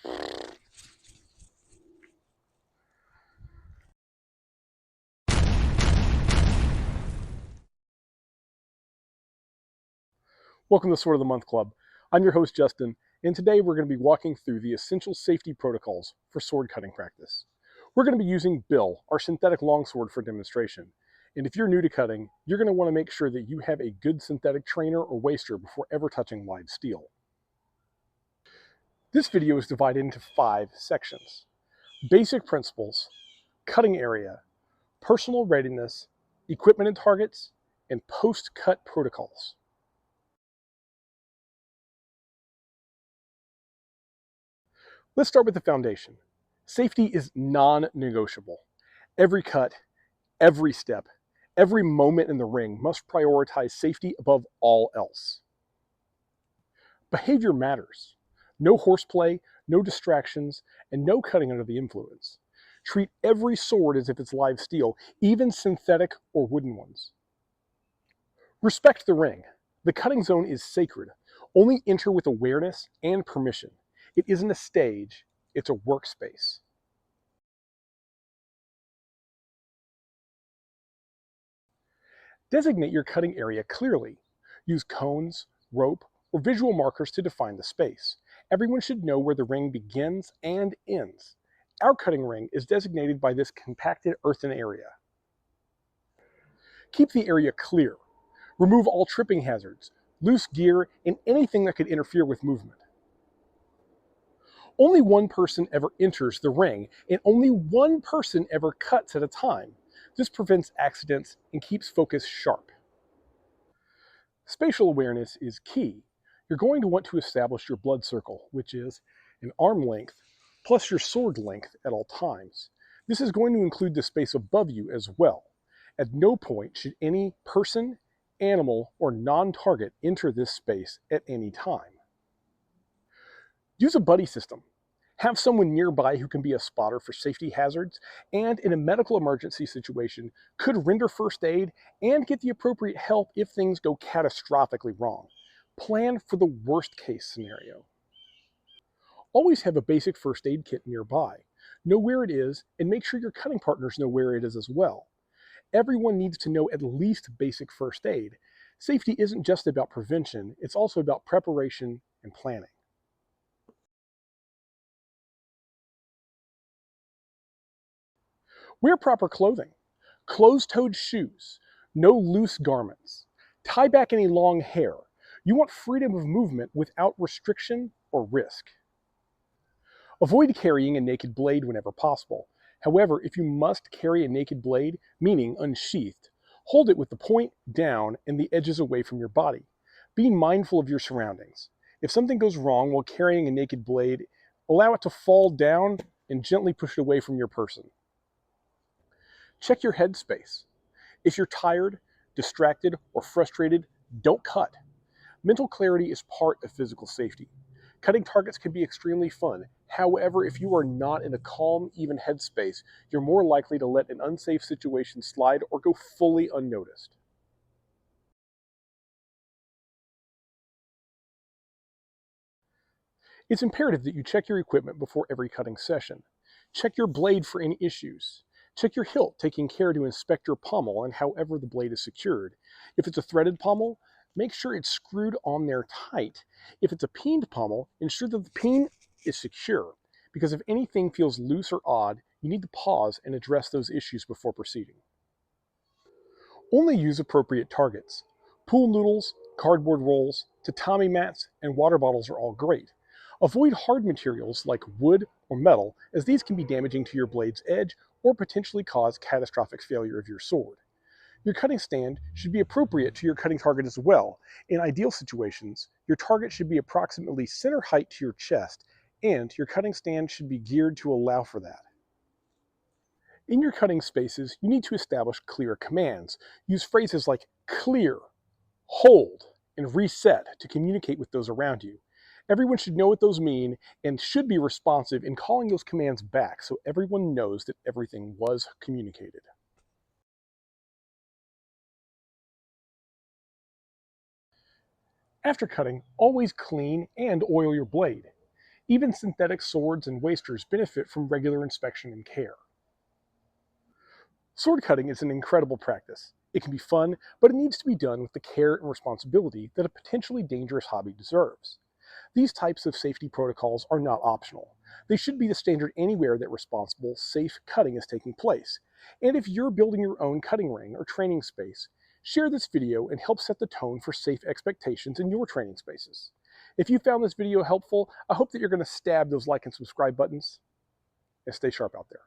Welcome to Sword of the Month Club. I'm your host, Justin, and today we're going to be walking through the essential safety protocols for sword cutting practice. We're going to be using Bill, our synthetic longsword, for demonstration. And if you're new to cutting, you're going to want to make sure that you have a good synthetic trainer or waster before ever touching live steel. This video is divided into 5 sections: basic principles, cutting area, personal readiness, equipment and targets, and post-cut protocols. Let's start with the foundation. Safety is non-negotiable. Every cut, every step, every moment in the ring must prioritize safety above all else. Behavior matters. No horseplay, no distractions, and no cutting under the influence. Treat every sword as if it's live steel, even synthetic or wooden ones. Respect the ring. The cutting zone is sacred. Only enter with awareness and permission. It isn't a stage, it's a workspace. Designate your cutting area clearly. Use cones, rope, or visual markers to define the space. Everyone should know where the ring begins and ends. Our cutting ring is designated by this compacted earthen area. Keep the area clear. Remove all tripping hazards, loose gear, and anything that could interfere with movement. Only one person ever enters the ring, and only one person ever cuts at a time. This prevents accidents and keeps focus sharp. Spatial awareness is key. You're going to want to establish your blood circle, which is an arm length plus your sword length at all times. This is going to include the space above you as well. At no point should any person, animal, or non-target enter this space at any time. Use a buddy system. Have someone nearby who can be a spotter for safety hazards, and in a medical emergency situation, could render first aid and get the appropriate help if things go catastrophically wrong. Plan for the worst case scenario. Always have a basic first aid kit nearby. Know where it is, and make sure your cutting partners know where it is as well. Everyone needs to know at least basic first aid. Safety isn't just about prevention, it's also about preparation and planning. Wear proper clothing. Closed-toed shoes. No loose garments. Tie back any long hair. You want freedom of movement without restriction or risk. Avoid carrying a naked blade whenever possible. However, if you must carry a naked blade, meaning unsheathed, hold it with the point down and the edges away from your body. Be mindful of your surroundings. If something goes wrong while carrying a naked blade, allow it to fall down and gently push it away from your person. Check your headspace. If you're tired, distracted, or frustrated, don't cut. Mental clarity is part of physical safety. Cutting targets can be extremely fun. However, if you are not in a calm, even headspace, you're more likely to let an unsafe situation slide or go fully unnoticed. It's imperative that you check your equipment before every cutting session. Check your blade for any issues. Check your hilt, taking care to inspect your pommel and however the blade is secured. If it's a threaded pommel, make sure it's screwed on there tight. If it's a peened pommel, ensure that the peen is secure, because if anything feels loose or odd, you need to pause and address those issues before proceeding. Only use appropriate targets. Pool noodles, cardboard rolls, tatami mats, and water bottles are all great. Avoid hard materials like wood or metal, as these can be damaging to your blade's edge or potentially cause catastrophic failure of your sword. Your cutting stand should be appropriate to your cutting target as well. In ideal situations, your target should be approximately center height to your chest, and your cutting stand should be geared to allow for that. In your cutting spaces, you need to establish clear commands. Use phrases like clear, hold, and reset to communicate with those around you. Everyone should know what those mean and should be responsive in calling those commands back so everyone knows that everything was communicated. After cutting, always clean and oil your blade. Even synthetic swords and wasters benefit from regular inspection and care. Sword cutting is an incredible practice. It can be fun, but it needs to be done with the care and responsibility that a potentially dangerous hobby deserves. These types of safety protocols are not optional. They should be the standard anywhere that responsible, safe cutting is taking place. And if you're building your own cutting ring or training space, share this video and help set the tone for safe expectations in your training spaces. If you found this video helpful, I hope that you're going to stab those like and subscribe buttons, and stay sharp out there.